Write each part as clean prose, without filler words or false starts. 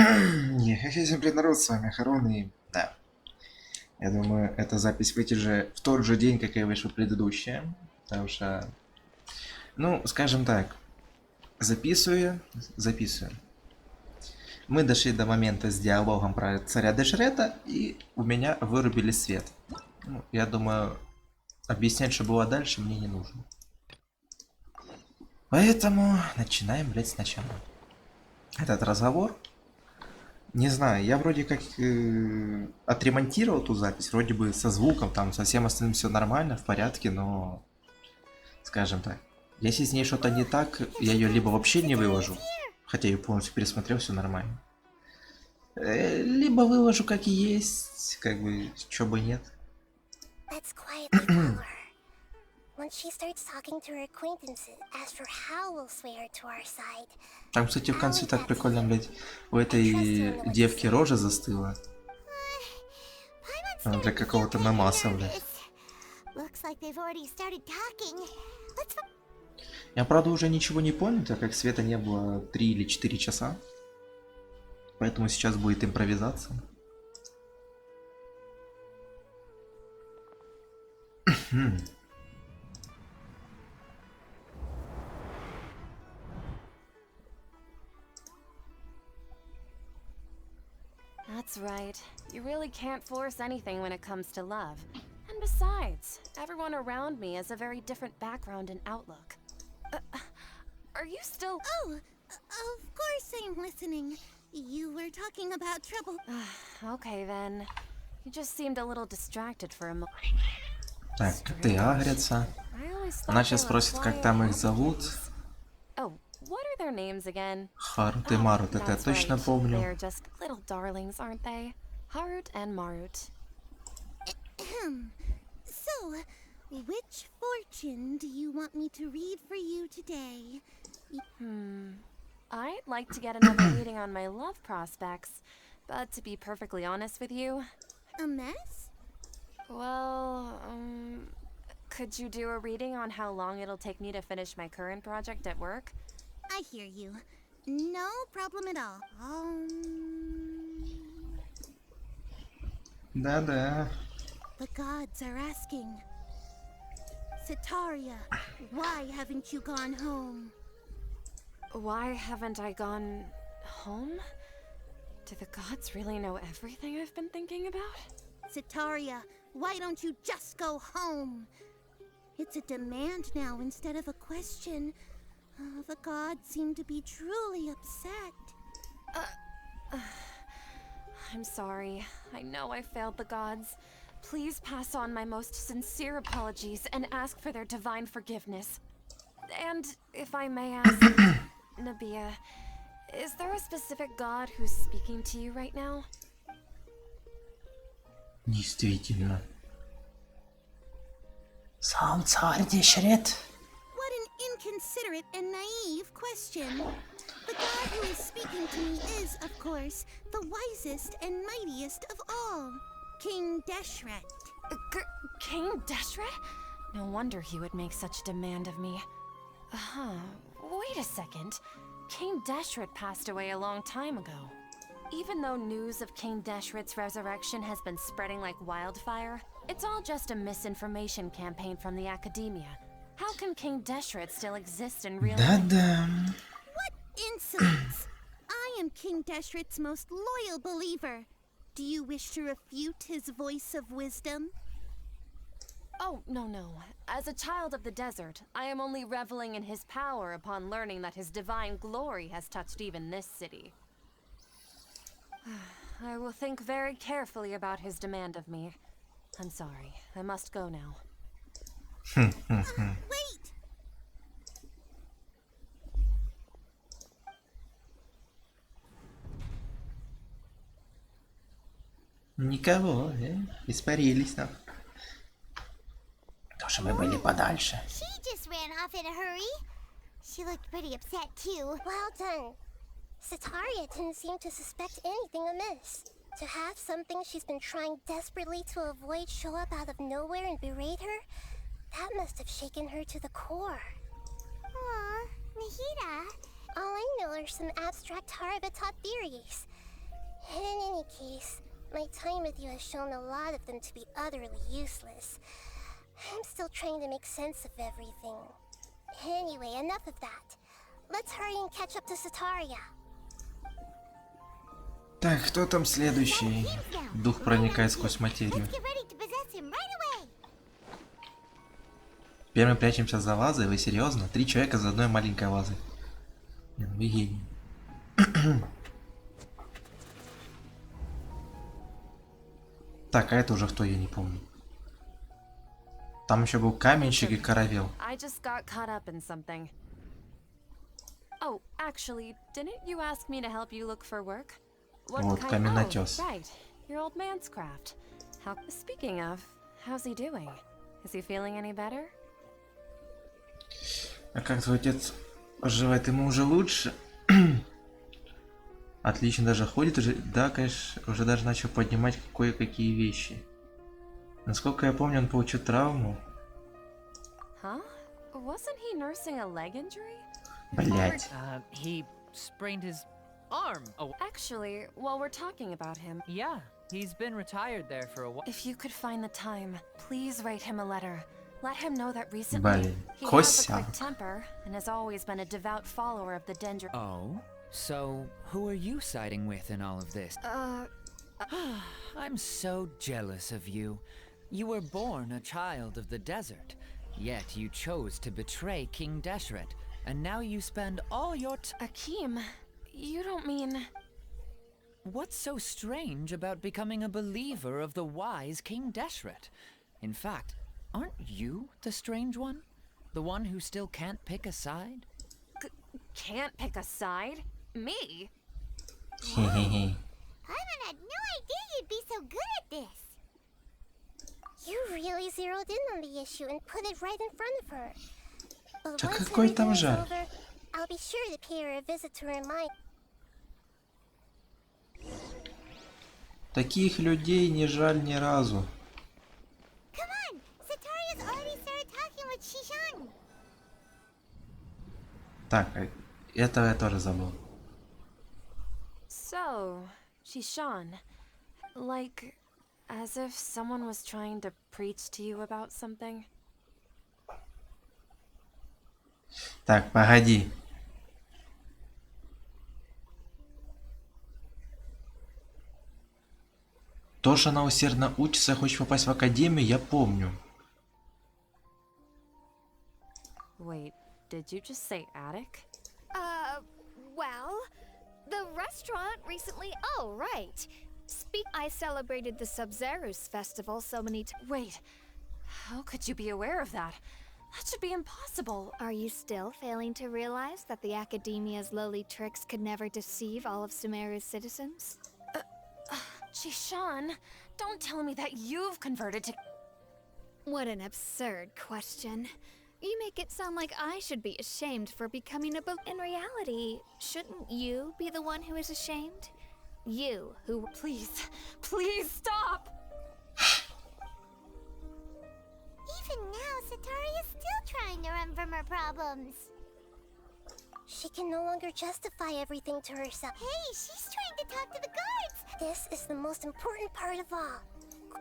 Не, всем привет, народ, с вами Харон, и да, я думаю, эта запись выйдет же в тот же день, как и вышла предыдущая, потому что, ну, скажем так, записываю. Мы дошли до момента с диалогом про царя Дешрета, и у меня вырубили свет. Ну, я думаю, объяснять, что было дальше, мне не нужно. Поэтому начинаем, блядь, сначала. Этот разговор. Не знаю, я вроде как отремонтировал ту запись, вроде бы со звуком, там со всем остальным все нормально, в порядке, но, скажем так, если с ней что-то не так, я ее либо вообще не выложу, хотя я полностью пересмотрел, все нормально, либо выложу как и есть, как бы, чё бы нет. Там, кстати, в конце так прикольно, блядь, у этой девки рожа застыла. Для какого-то мемаса, блядь. Я, правда, уже ничего не понял, так как света не было 3 или 4 часа. Поэтому сейчас будет импровизация. That's right. You really can't force anything when it comes to love. And besides, everyone around me has a very different background and outlook. Are you still... Oh, of course I'm listening. You were talking about trouble. Okay then. You just seemed a little distracted for a moment. Так, коты агрятся. Она сейчас спросит, как там их зовут. Oh, what are their names again? Харут и Марут, это я точно помню. They're just little darlings, aren't they? Harut and Marut. So, which fortune do you want me to read for you today? I'd like to get another reading on my love prospects, but to be perfectly honest with you... A mess? Well, could you do a reading on how long it'll take me to finish my current project at work? I hear you. No problem at all. Да-да. The gods are asking. Sitaria, why haven't you gone home? Why haven't I gone home? Do the gods really know everything I've been thinking about? Sitaria, why don't you just go home? It's a demand now instead of a question. The gods seem to be truly upset. I'm sorry. I know I failed the gods. Please pass on my most sincere apologies and ask for their divine forgiveness. And if I may ask, Nabia, is there a specific god who's speaking to you right now? Действительно. Сам царь Дешрет. What an inconsiderate and naive question. The god who is speaking to me is, of course, the wisest and mightiest of all, King Deshret. King Deshret? No wonder he would make such demand of me. Wait a second. King Deshret passed away a long time ago. Even though news of King Deshret's resurrection has been spreading like wildfire, it's all just a misinformation campaign from the academia. How can King Deshret still exist in real life? Да-да. What insolence! I am King Deshret's most loyal believer. Do you wish to refute his voice of wisdom? Oh, no. As a child of the desert, I am only reveling in his power upon learning that his divine glory has touched even this city. I will think very carefully about his demand of me. I'm sorry. I must go now. Wait! Никого, испарились там. Тоже мы были подальше. She just ran off in a hurry. She looked pretty upset too. Well done. Sitaria didn't seem to suspect anything amiss. To have something she's been trying desperately to avoid show up out of nowhere and berate her, that must have shaken her to the core. Aw, Nahida. All I know are some abstract Harabatot theories. In any case, my time with you has shown a lot of them to be utterly useless. I'm still trying to make sense of everything. Anyway, enough of that. Let's hurry and catch up to Sataria. Так, кто там следующий? Дух проникает сквозь материю. Let's get ready to possess him right away. Первым прячемся за вазой, вы серьезно? 3 человека за одной маленькой вазой. Не, ну вы гений. Так, а это уже кто, я не помню. Там еще был каменщик и каравел. I just got caught up in something. Oh, actually, didn't you ask me to help you look for work? Вот, каменотес. Oh, right. Your old man's craft. How... Speaking of, how's he doing? Is he feeling any better? А как твой отец поживает? Ему уже лучше? Отлично, даже ходит уже. Да, конечно, уже даже начал поднимать кое-какие вещи. Насколько я помню, он получил травму. Huh? Wasn't he nursing a leg injury? Блять. He sprained his arm. Oh, Actually, while we're talking about him, yeah. He's been retired there for a while. if you could find the time, please write him a letter. Let him know that recently Блин, he has a Костя. quick temper and has always been a devout follower of the danger. Oh? So, who are you siding with in all of this? I'm so jealous of you. You were born a child of the desert, yet you chose to betray King Deshret, and now you spend all your Akeem, you don't mean... What's so strange about becoming a believer of the wise King Deshret? In fact, aren't you the strange one? The one who still can't pick a side? Can't pick a side? Me? Хе-хе-хе. Paimon had no idea you'd be so good at this. You really zeroed in on the issue and put it right in front of her. But Да once какой everything там is жаль? over, I'll be sure to pay her a visit to her mind. Таких людей не жаль ни разу. Come on! Sataria's already started talking with Shishan. Так, этого я тоже забыл. So, Shishan, like, as if someone was trying to preach to you about something? Так, погоди. То, что она усердно учится, хочет попасть в академию, я помню. Wait, did you just say attic? Well, the restaurant recently. Oh, right. I celebrated the Sub-Zerus festival so many times. Wait, how could you be aware of that? That should be impossible. Are you still failing to realize that the Academia's lowly tricks could never deceive all of Sumeru's citizens? Shishan, don't tell me that you've converted to... What an absurd question. You make it sound like I should be ashamed for becoming a In reality, shouldn't you be the one who is ashamed? You, who... Please, please stop! Even now, Sataria's still trying to run from her problems. She can no longer justify everything to herself. Hey, she's trying to talk to the guards! This is the most important part of all.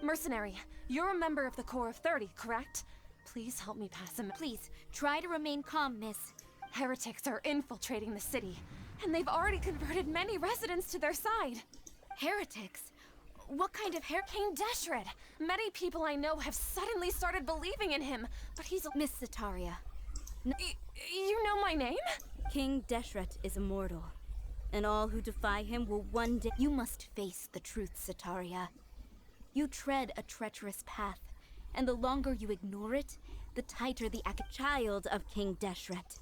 Mercenary, you're a member of the Corps of 30, correct? Please help me pass him. Please, try to remain calm, miss. Heretics are infiltrating the city, and they've already converted many residents to their side. Heretics? What kind of King Deshret! Many people I know have suddenly started believing in him, but he's... Miss Sataria, You know my name? King Deshret is immortal, and all who defy him will one day... You must face the truth, Sataria. You tread a treacherous path, and the longer you ignore it, the tighter the child of King Deshret.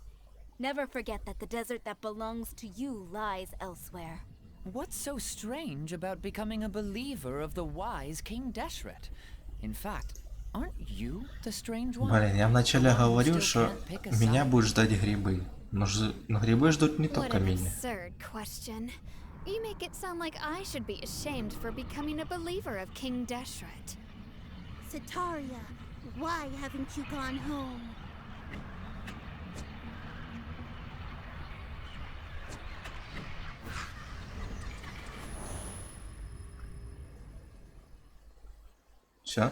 Never forget that the desert that belongs to you lies elsewhere. What's so strange about becoming a believer of the wise King Deshret? In fact, aren't you the strange one? Блин, я вначале говорил, что меня будут ждать грибы. Но грибы ждут не What только an меня. absurd question. You make it sound like I should be ashamed for becoming a believer of King Deshret. Sataria, why haven't you gone home? Все?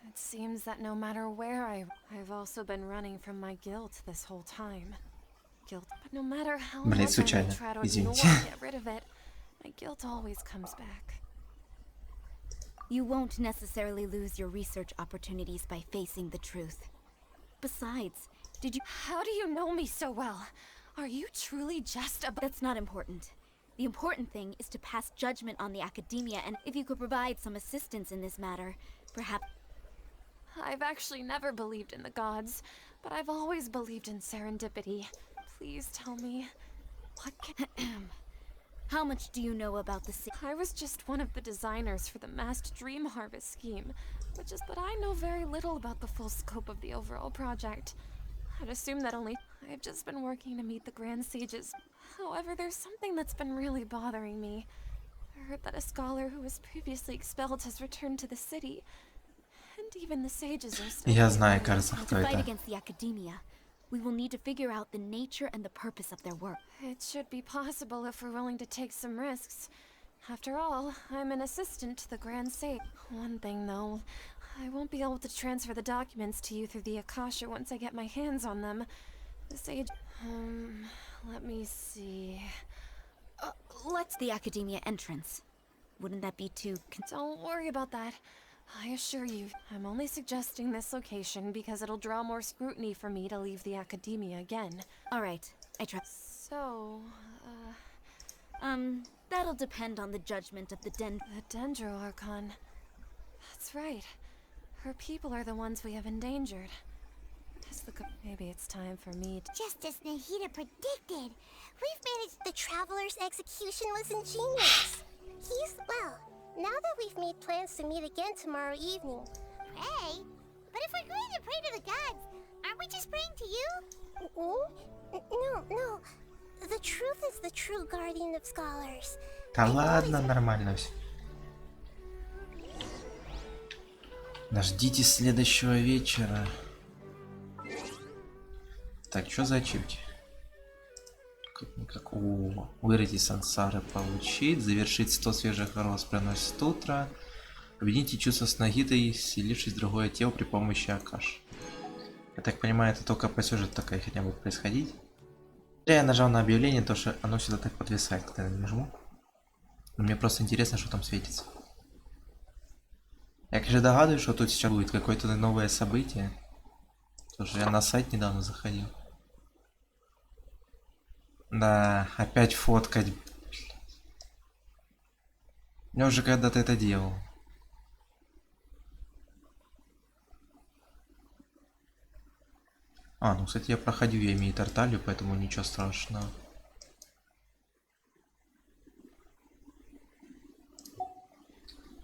It seems that no matter where I've also been running from my guilt this whole time. Guilt, but no matter how Блин, much I случайно. try to ignore Извините. and get rid of it, my guilt always comes back. You won't necessarily lose your research opportunities by facing the truth. Besides, did you— How do you know me so well? Are you truly just a— That's not important. The important thing is to pass judgment on the academia, and if you could provide some assistance in this matter, perhaps— I've actually never believed in the gods, but I've always believed in serendipity. Please tell me, what can— How much do you know about the I was just one of the designers for the massed dream harvest scheme, but I know very little about the full scope of the overall project. I'd assume that I've just been working to meet the Grand Sages. However, there's something that's been really bothering me. I heard that a scholar who was previously expelled has returned to the city. And even the sages are still— Я знаю, кажется, кто to fight это. against the academia. We will need to figure out the nature and the purpose of their work. It should be possible if we're willing to take some risks. After all, I'm an assistant to the Grand Sage. One thing though, I won't be able to transfer the documents to you through the Akasha once I get my hands on them. The sage— let me see. Let's the academia entrance. Wouldn't that be too— Don't worry about that. I assure you, I'm only suggesting this location because it'll draw more scrutiny for me to leave the academia again. Alright, I trust. So, that'll depend on the judgment of the the Dendro Archon. That's right. Her people are the ones we have endangered. Maybe it's time for me to— Just as Nahida predicted, we've managed the Traveler's execution was ingenious. Well, now that we've made plans to meet again tomorrow evening. Pray? But if we're going to pray to the gods, aren't we just praying to you? No. The truth is the true guardian of scholars. Да ладно, нормально все. Дождитесь следующего вечера. Так, что за ачивки? Как выйти сансары получить, завершить 100 свежих роз приносит утро, объедините чувства с Нагитой, вселившись в другое тело при помощи Акаш. Я так понимаю, это только по сюжету такая херня будет происходить. Я нажал на объявление, то что оно всегда так подвисает, когда я нажму. Но мне просто интересно, что там светится. Я, конечно, догадываюсь, что тут сейчас будет какое-то новое событие. Потому что я на сайт недавно заходил. Да, опять фоткать. Я уже когда-то это делал. Ну, кстати, я проходил, я имею Тарталью, поэтому ничего страшного.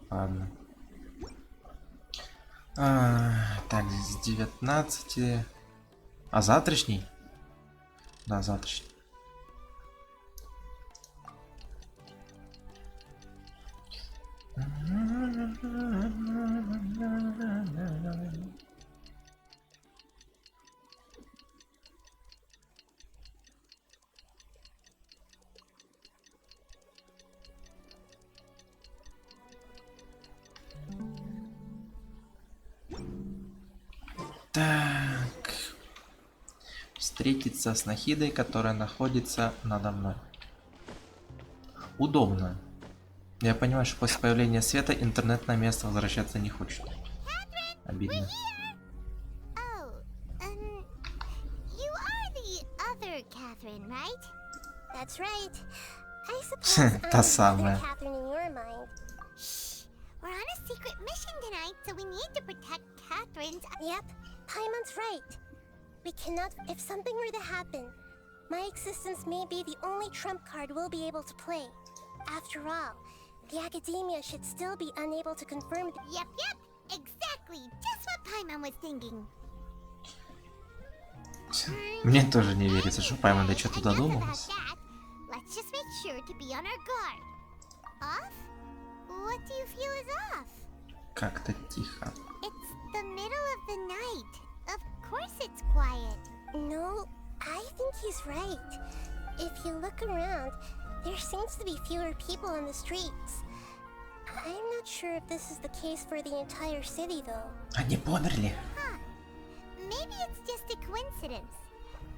Ладно. Так, с 19. А завтрашний? Да, завтрашний. Так. Встретиться с Нахидой, которая находится надо мной. Удобно. Я понимаю, что после появления света интернет на место возвращаться не хочет. Обидно. You are the other Catherine, right? That's right. I suppose Та I'm самая. the Catherine in your mind. Shh. We're on a secret mission tonight, so we need to protect Catherine's— Yep, Paimon's right. We cannot— if something were to happen, my existence may be the only trump card we'll be able to play. After all, the academia should still be unable to confirm— Yep, exactly. Just what Paimon was thinking. Мне тоже не верится, что Паймон до чего-то Enough about додумалась. that. Let's just make sure to be on our guard. Off? What do you feel is off? Как-то тихо. It's the middle of the night. Of course it's quiet. No, I think he's right. If you look around, There seems to be fewer people on the streets. I'm not sure if this is the case for the entire city, though. Они померли. Huh. Maybe it's just a coincidence.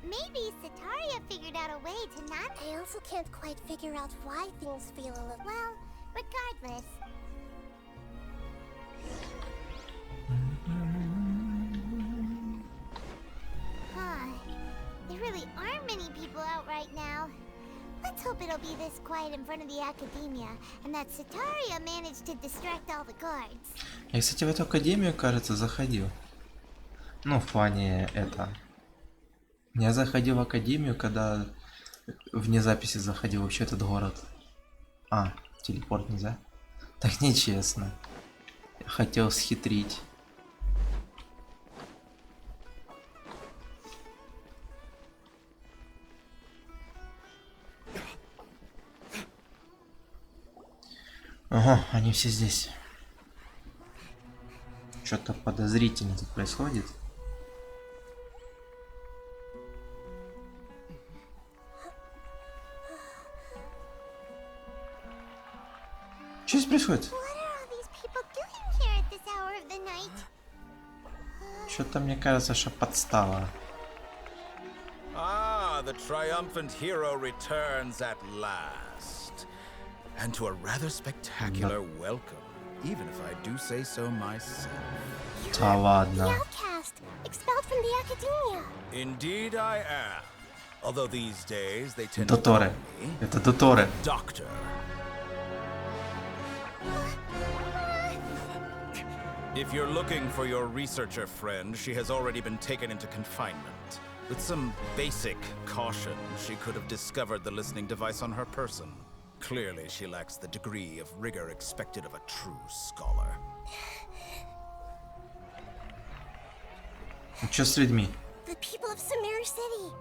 Maybe Sataria figured out a way to not... I also can't quite figure out why things feel a little... Well, regardless. Huh. There really aren't many people out right now. Let's hope it'll be this quiet in front of the academia, and that Sataria managed to distract all the guards. Я, кстати, в эту академию, кажется, заходил. Ну, в плане это... Я заходил в академию, когда вне записи заходил вообще этот город. А, телепорт нельзя? Так нечестно. Я хотел схитрить. Ага, они все здесь. Что-то подозрительно тут происходит. Что здесь происходит? Что-то мне кажется, что подстава. Ah, the triumphant hero returns at last. And to a rather spectacular welcome, even if I do say so myself. Да ладно. Outcast, expelled from the academia. Indeed I am. Although these days they tend Дотторе. to call me Это Дотторе. Doctor. If you're looking for your researcher friend, she has already been taken into confinement. With some basic caution, she could have discovered the listening device on her person. Clearly, she lacks the degree of rigor expected of a true scholar. Что с людьми? The people of Samir City.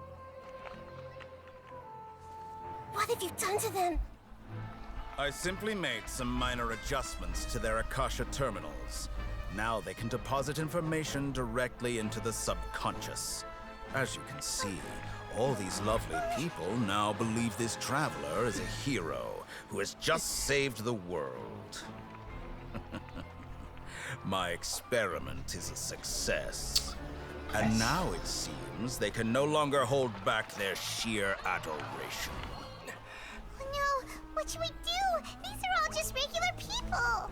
What have you done to them? I simply made some minor adjustments to their Akasha terminals. Now they can deposit information directly into the subconscious. As you can see, all these lovely people now believe this traveler is a hero who has just saved the world. My experiment is a success. And now it seems they can no longer hold back their sheer adoration. No, what should we do? These are all just regular people.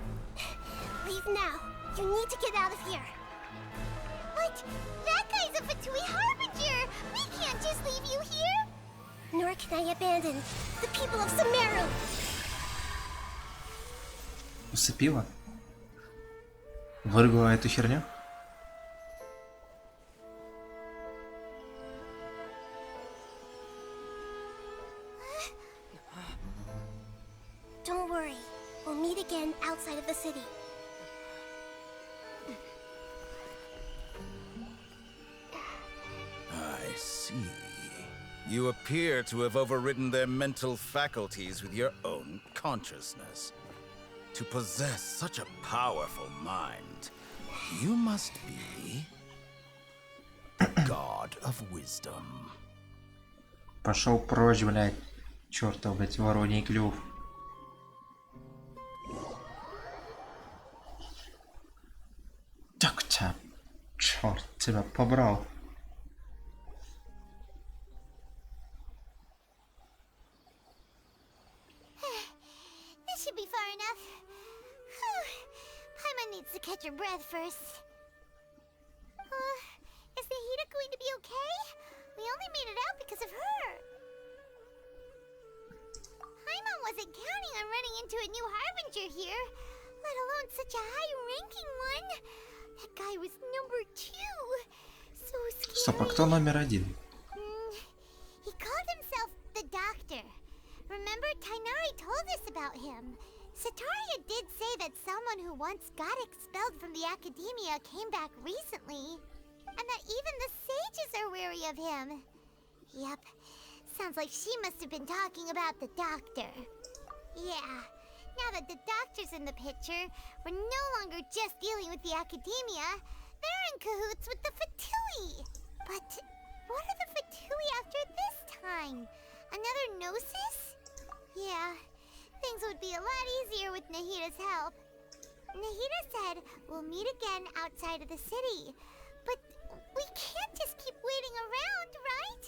Leave now. You need to get out of here. What? That guy's a Fatui Harbinger! We can't just leave you here! Nor can I abandon the people of Sumeru! Усыпила? Вырвала эту херню? Don't worry. We'll meet again outside of the city. I see. You appear to have overridden their mental faculties with your own consciousness. To possess such a powerful mind, you must be the god of wisdom. Пошел прочь, блядь. Чёртов, блядь, вороний клюв. Так тебя, чёрт, тебя побрал. This should be far enough. Paimon needs to catch her breath first. Is Nahida going to be okay? We only made it out because of her. Paimon wasn't counting on running into a new Harbinger here, let alone such a high-ranking one. That guy was number 2. So scary. Стоп, а кто номер один? He called himself the Doctor. Remember, Tainari told us about him. Sataria did say that someone who once got expelled from the academia came back recently. And that even the sages are wary of him. Yep. Sounds like she must have been talking about the Doctor. Yeah. Now that the Doctor's in the picture, we're no longer just dealing with the academia. They're in cahoots with the Fatui. But what are the Fatui after this time? Another Gnosis? Yeah, things would be a lot easier with Nahita's help. Nahita said we'll meet again outside of the city. But we can't just keep waiting around, right?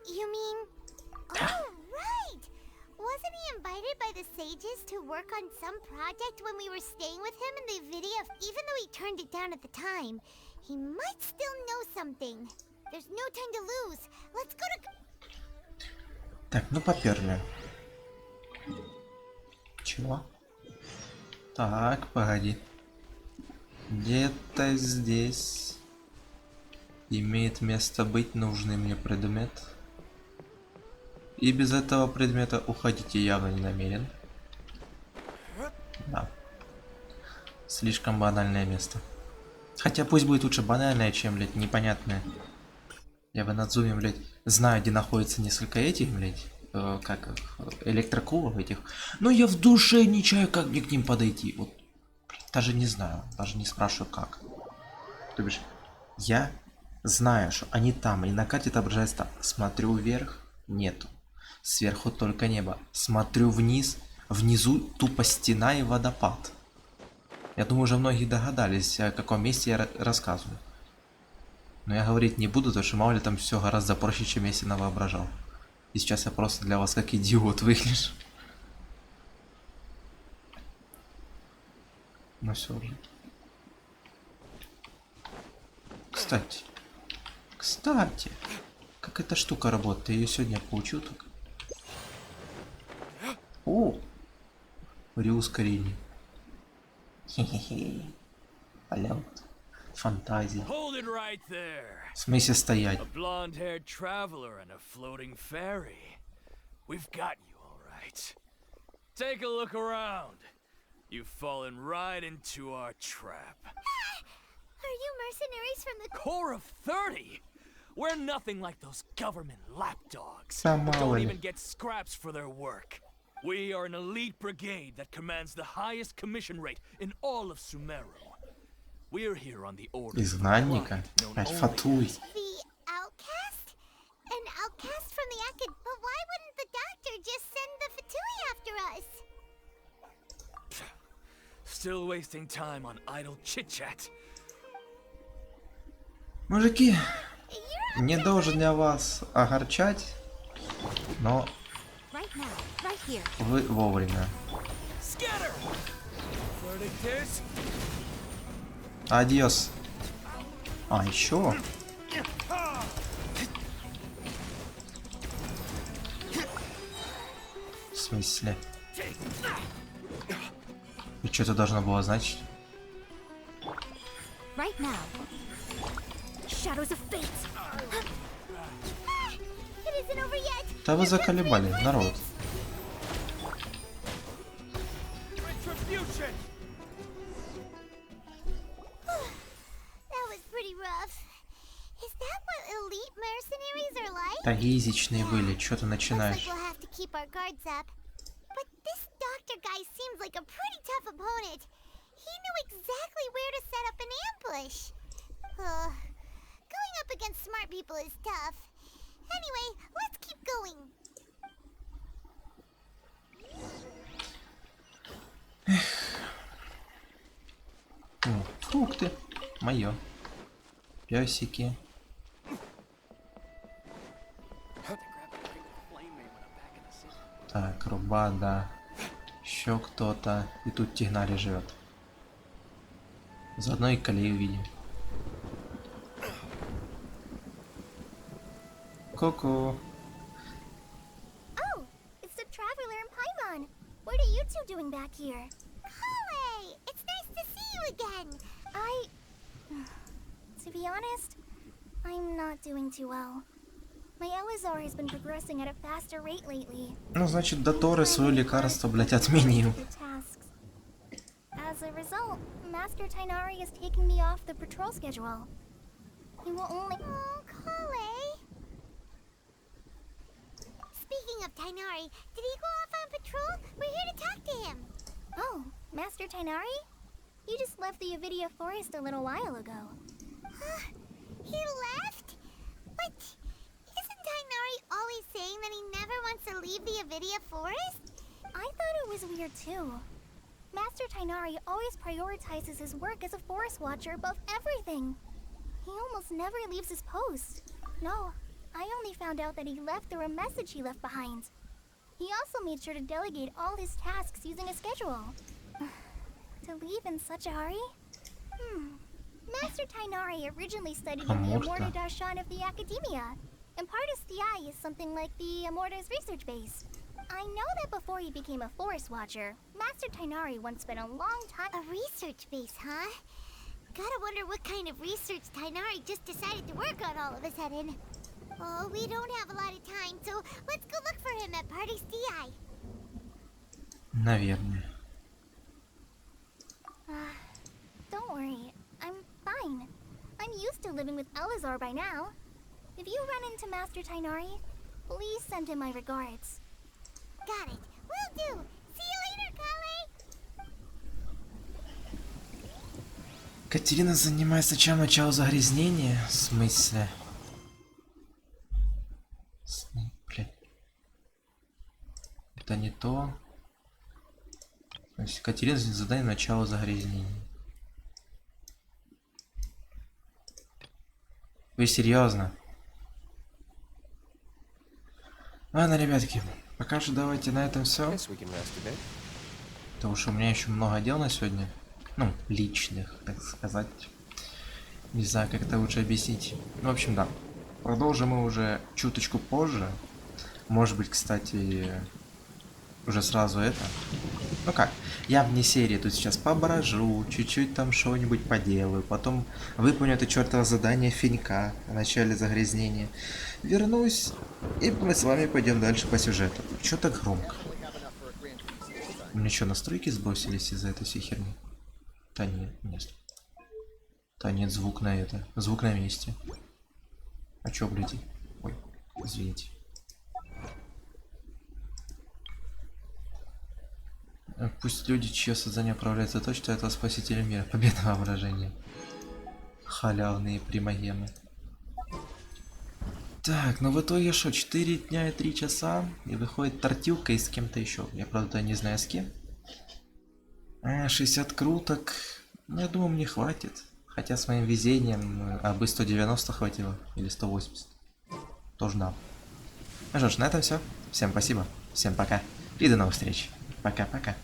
You mean... Oh, right! Wasn't he invited by the sages to work on some project when we were staying with him in the video? Even though he turned it down at the time, he might still know something. There's no time to lose. Let's go to... Так, ну поперли. Чего? Так, погоди. Где-то здесь имеет место быть нужный мне предмет. И без этого предмета уходить я явно не намерен. Да. Слишком банальное место. Хотя пусть будет лучше банальное, чем, блядь, непонятное. Я бы над зумом, блядь, знаю, где находится несколько этих, блядь, как их, электрокубов этих. Но я в душе не чаю, как мне к ним подойти. Вот, даже не знаю, даже не спрашиваю, как. То бишь, я знаю, что они там, и на карте отображается там. Смотрю вверх, нету. Сверху только небо. Смотрю вниз, внизу тупо стена и водопад. Я думаю, уже многие догадались, о каком месте я рассказываю. Но я говорить не буду, потому что мало ли там все гораздо проще, чем я себе воображал. И сейчас я просто для вас как идиот выгляжу. Ну все уже. Кстати, как эта штука работает? Я ее сегодня получил только. О! При ускорении. Хе-хе-хе. Полет. Фантазия. В смысле стоять? A blonde-haired traveler and a floating fairy. We've got you all right. Take a look around. You've fallen right into our trap. Are you mercenaries from the Core of 30? We're nothing like those government lapdogs. Come Who don't on. even get scraps for their work. We are an elite brigade that commands the highest commission rate in all of Sumeru. We're here on the order of Изгнанника? known Опять only фатуй. The outcast? An outcast from the acad... But why wouldn't the doctor just send the Fatui after us? Still wasting time on idle chit-chat. Мужики, You're не должен я вас огорчать, но Right now, right here. вы вовремя. Scatter! Verdict. Адьос. А, еще? В смысле? И что это должно было значить? Right now. Shadows of fate. It isn't over yet. Да вы заколебали, народ. Retribution! That was pretty rough. Is that what elite mercenaries are like? Тагизичные были, что ты Looks like начинаешь? we'll have to keep our guards up. But this doctor guy seems like a pretty tough opponent. He knew exactly where to set up an ambush. Going up against smart people is tough. Anyway, let's keep going. О, фрукты. Мое. Песики. Так, руба, да. Еще кто-то. И тут Тигнари живет. Заодно и колею видим. Ку-ку. Oh, it's the traveler in Paimon. What are you two doing back here? Kale, it's nice to see you again. To be honest, I'm not doing too well. My Elazar has been progressing at a faster rate lately. Ну, значит, Дотторе свое лекарство, блять, отменил. As a result, Master Tainari has taken me off the patrol schedule. He will only... Oh, Kale. Speaking of Tainari, did he go off on patrol? We're here to talk to him. Oh, Master Tainari? You just left the Avidia forest a little while ago. He left? But isn't Tainari always saying that he never wants wants to leave the Avidia forest? I thought it was weird too. Master Tainari always prioritizes his work as a forest watcher above everything. He almost never leaves his post. No, I only found out that he left through a message he left behind. He also made sure to delegate all his tasks using a schedule. To leave in such a hurry? Master Tainari originally studied in the Amorta Darshan of the Academia, and part of Stiai is something like the Amorta's research base. I know that before he became a forest watcher, Master Tainari once spent a long time— A research base, huh? Gotta wonder what kind of research Tainari just decided to work on all of a sudden. Oh, we don't have a lot of time, so let's go look for him at Party's DI. Наверное. Don't worry, I'm fine. I'm used to living with Elazar by now. If you run into Master Tainari, please send him my regards. Got it. Will do. See you later, Kale. Катерина занимается чем? Начало загрязнения? В смысле? Блядь. Это не то. То есть Катерина задание начало загрязнения. Вы серьезно? Ладно, ребятки, пока что давайте на этом все. Потому что у меня еще много дел на сегодня. Ну, личных, так сказать. Не знаю, как это лучше объяснить. Ну, в общем, да. Продолжим мы уже чуточку позже. Может быть, кстати, уже сразу это. Ну как, я вне серии тут сейчас поброжу, чуть-чуть там что-нибудь поделаю, потом выполню это чертово задание Финька в начале загрязнения. Вернусь, и мы с вами пойдем дальше по сюжету. Чё так громко? У меня что, настройки сбросились из-за этой всей херни? Да нет, нет. Да нет, звук на это. Звук на месте. А чё, блядь? Ой, извините. Пусть люди, чье сознание управляется то, что это спаситель мира. Победа воображения. Халявные примагемы. Так, ну в итоге что, 4 дня и 3 часа. И выходит тортилка и с кем-то еще. Я правда не знаю с кем. 60 круток. Ну, я думаю, мне хватит. Хотя с моим везением, бы 190 хватило. Или 180. Тоже да. Ну что ж, на этом все. Всем спасибо. Всем пока. И до новых встреч. Пока-пока.